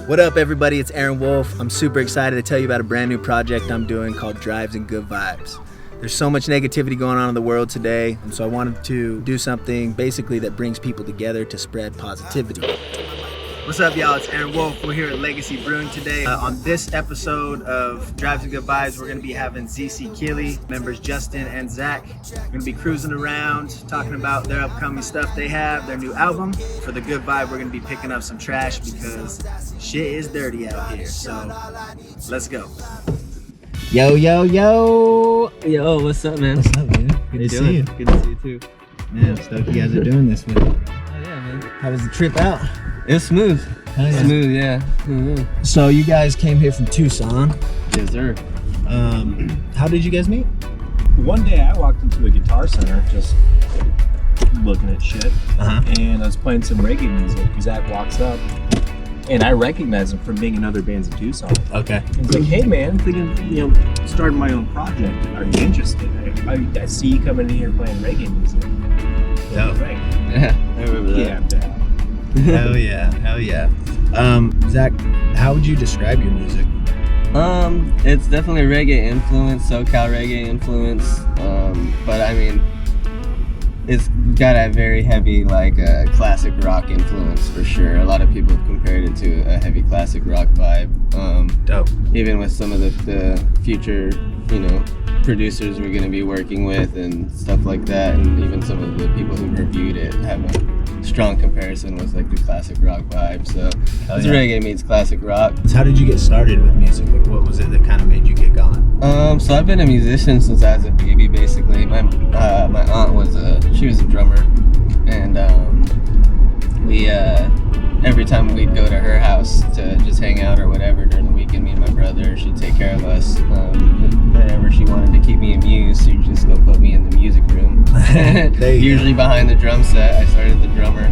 What up, everybody? It's Aaron Wolf. I'm super excited to tell you about a brand new project I'm doing called Drives and Good Vibes. There's so much negativity going on in the world today, and so I wanted to do something basically that brings people together to spread positivity. What's up, y'all? It's Aaron Wolf. We're here at Legacy Brewing today. On this episode of Drives and Good Vibes, we're going to be having ZeeCeeKeely, members Justin and Zach. We're going to be cruising around, talking about their upcoming stuff they have, their new album. For the good vibe, we're going to be picking up some trash because shit is dirty out here. So, let's go. Yo, yo, yo. Yo, what's up, man? What's up, man? Good to see you. Good to see you, too. Man, I'm stoked you guys are doing this with me. Oh, yeah, man. How was the trip out? It was smooth. Hell yeah. Smooth, yeah. Mm-hmm. So you guys came here from Tucson. Yes, sir. How did you guys meet? One day I walked into a guitar center just looking at shit, and I was playing some reggae music. Zach walks up, and I recognize him from being in other bands in Tucson. Okay. He's like, "Hey man, I'm thinking, starting my own project. Are you interested? I see you coming in here playing reggae music." Yeah. Right. Yeah, I remember that. Yeah, I'm down. Hell yeah, hell yeah. Zach, how would you describe your music? It's definitely reggae influence, SoCal reggae influence. But I mean, it's got a very heavy, classic rock influence for sure. A lot of people have compared it to a heavy classic rock vibe. Dope. Even with some of the future, producers we're going to be working with and stuff like that, and even some of the people who reviewed it have a strong comparison with the classic rock vibe. So it's reggae meets classic rock. So how did you get started with music? What was it that kind of made you get going? So I've been a musician since I was a baby, basically. My aunt was a drummer, and we every time we'd go to her house to just hang out or whatever during the weekend, me and my brother, she'd take care of us. Whenever she wanted to keep me amused, she'd just go put me in the music room. Usually behind the drum set. I started the drummer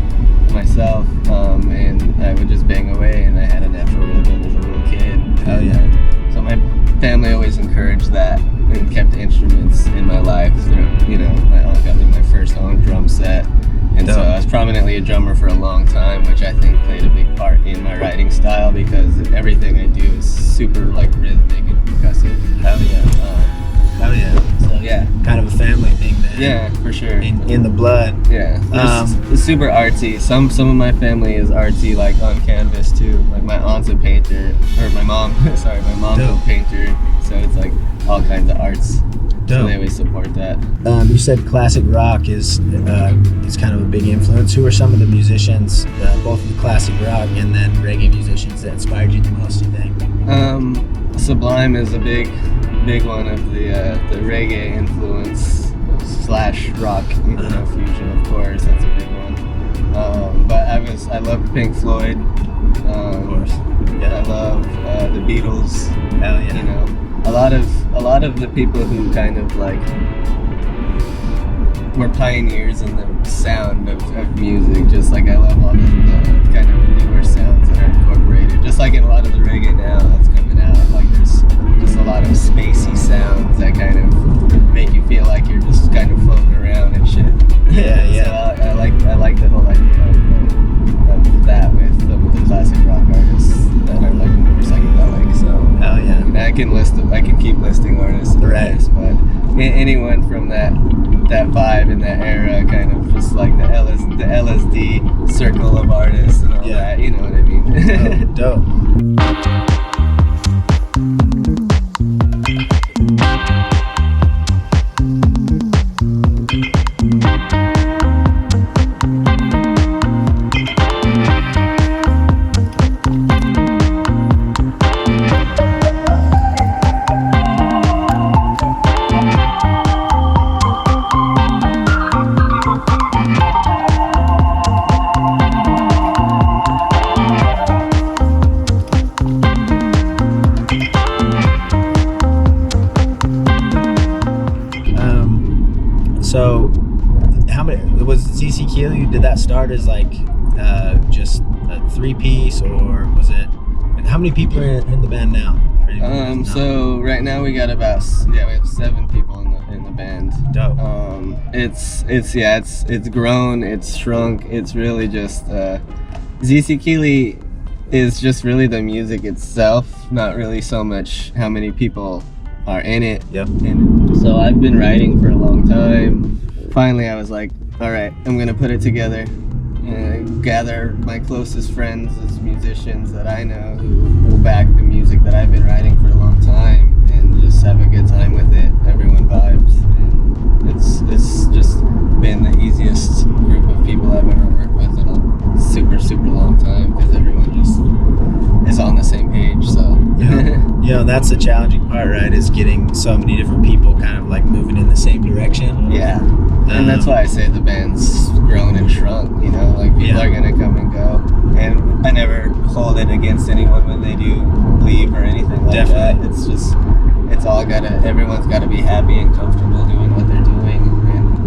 myself, and I would just bang away, and I had a natural rhythm as a little kid. Oh yeah. So my family always encouraged that and kept instruments in my life. My aunt got me my first own drum set. And so I was prominently a drummer for a long time, which I think played a big part in my writing style because everything I do is super rhythmic and percussive. Hell yeah. Hell yeah. So yeah. Kind of a family thing then. Yeah, for sure. In the blood. Yeah. It's super artsy. Some of my family is artsy, on canvas too. Like my aunt's a painter, or my mom's a painter. So it's all kinds of arts. So they always support that. You said classic rock is kind of a big influence. Who are some of the musicians, both the classic rock and then reggae musicians, that inspired you the most, you think? Sublime is a big one of the reggae influence / rock fusion, of course. That's a big one. But I love Pink Floyd. Of course. Yeah. I love the Beatles. Hell yeah. A lot of the people who kind of were pioneers in the sound of music. Just I love all the kind of newer sounds that are incorporated. Just in a lot of the reggae now that's coming out, there's just a lot of spacey sounds that kind of make you feel like you're just kind of floating around and shit. Yeah, yeah. So I like the whole idea of that with some of the classic rock artists that are more psychedelic. So hell yeah. I can keep listing artists, but anyone from that vibe in that era, kind of just the LSD circle of artists and all that. You know what I mean? Dope. So, how many was ZeeCeeKeely? Did that start as just a 3-piece, or was it? How many people are in the band now? So right now we got we have 7 people in the band. Dope. It's grown, it's shrunk. It's really just ZeeCeeKeely is just really the music itself, not really so much how many people are in it. Yep. And so I've been writing for a long time. Finally, I was like, all right, I'm gonna put it together and gather my closest friends as musicians that I know who will back the music that I've been writing for a long time, and just have a good time with it. Everyone vibes, and it's just been the easiest group of people I've ever worked with in a super long time, because everyone just is on the same page. So Yeah, that's the challenging part, right? Is getting so many different people kind of like moving in the same direction. Yeah. And that's why I say the band's grown and shrunk, you know, like people are gonna come and go. And I never hold it against anyone when they do leave or anything like that. It's just, it's all everyone's gotta be happy and comfortable doing what they're doing. And,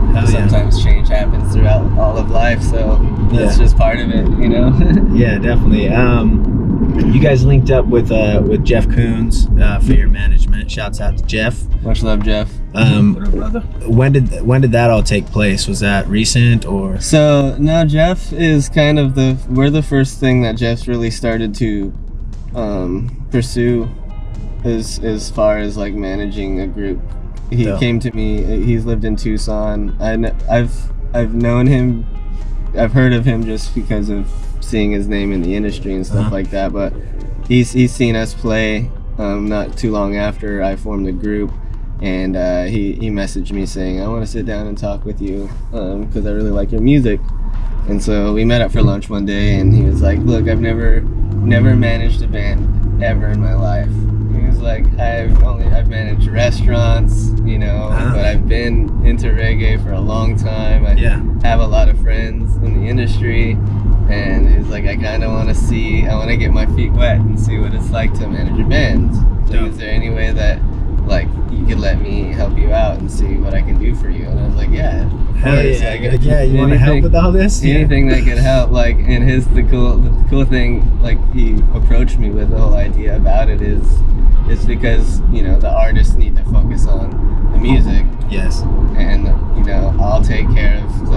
you know, sometimes change happens throughout all of life, so that's just part of it, you know? Yeah, definitely. You guys linked up with Jeff Koons for your management. Shouts out to Jeff. Much love, Jeff. When did that all take place? Was that recent or? So now Jeff is kind of we're the first thing that Jeff's really started to pursue as far as like managing a group. He came to me. He's lived in Tucson. I've known him. I've heard of him just because of seeing his name in the industry and stuff like that. But he's seen us play not too long after I formed the group, and he messaged me saying, I want to sit down and talk with you because I really like your music. And so we met up for lunch one day, and he was like, look, I've never managed a band ever in my life. He was like, I've managed restaurants, you know, but I've been into reggae for a long time. I have a lot of friends in the industry, and he was like, I kind of want to get my feet wet and see what it's like to manage a band. So is there any way that like you could let me help you out and see what I can do for you? And I was like, yeah. Hell yeah, you want to help with all this? Anything that could help. Like, and the cool thing, like he approached me with the whole idea about it is because, you know, the artists need to focus on the music. Yes. And, you know, I'll take care of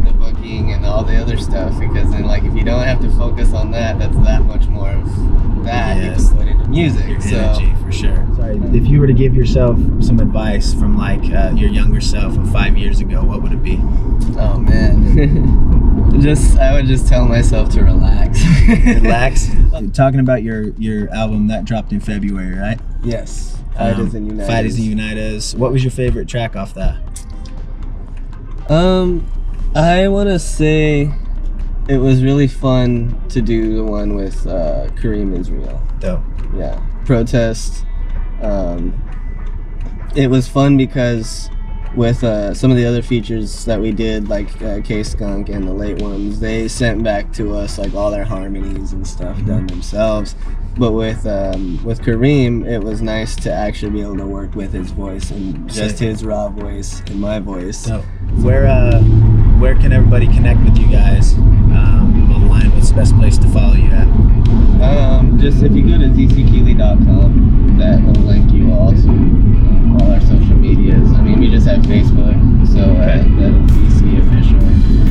the booking and all the other stuff, because then, like, if you don't have to focus on that, that's that much more of that you can put into music. Your energy, for sure. Sorry, if you were to give yourself some advice from like your younger self of 5 years ago, what would it be? Oh man. I would just tell myself to relax. Relax. Talking about your album that dropped in February, right? Yes. Fightas Unitas. Fightas Unitas. What was your favorite track off that? I want to say it was really fun to do the one with Kareem Israel. Dope. Yeah. Protest. It was fun because with some of the other features that we did, like K-Skunk and the late ones, they sent back to us like all their harmonies and stuff done themselves. But with Kareem, it was nice to actually be able to work with his voice and just his raw voice and my voice. So, where can everybody connect with you guys online? What's the best place to follow you at? Just if you go to ZeeCeeKeely.com, that will link you all to all our social medias. I mean, we just have Facebook, so that'll ZeeCee Official.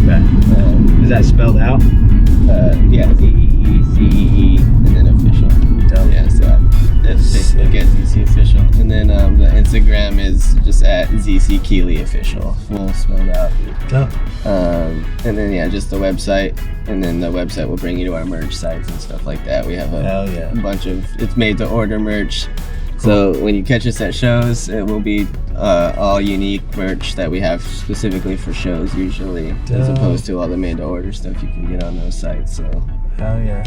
Okay. Is that spelled out? Yeah, ZeeCee and then official. Dope. Yeah, so that's Facebook at ZeeCee Official. And then the Instagram is just at ZeeCeeKeely Official, full spelled out. Dope. And then just the website, and then the website will bring you to our merch sites and stuff like that. We have a bunch of, it's made to order merch. Cool. So when you catch us at shows, it will be all unique merch that we have specifically for shows usually, as opposed to all the made to order stuff you can get on those sites. So hell yeah.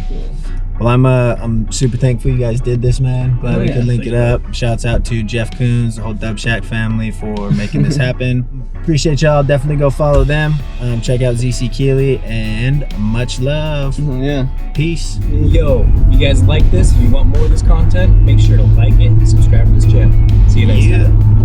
Well, I'm super thankful you guys did this, man. Glad we could link it up. Shouts out to Jeff Koons, the whole Dub Shack family for making this happen. Appreciate y'all. Definitely go follow them. Check out ZeeCeeKeely, and much love. Yeah. Peace. Yo, if you guys like this, if you want more of this content, make sure to like it and subscribe to this channel. See you next time.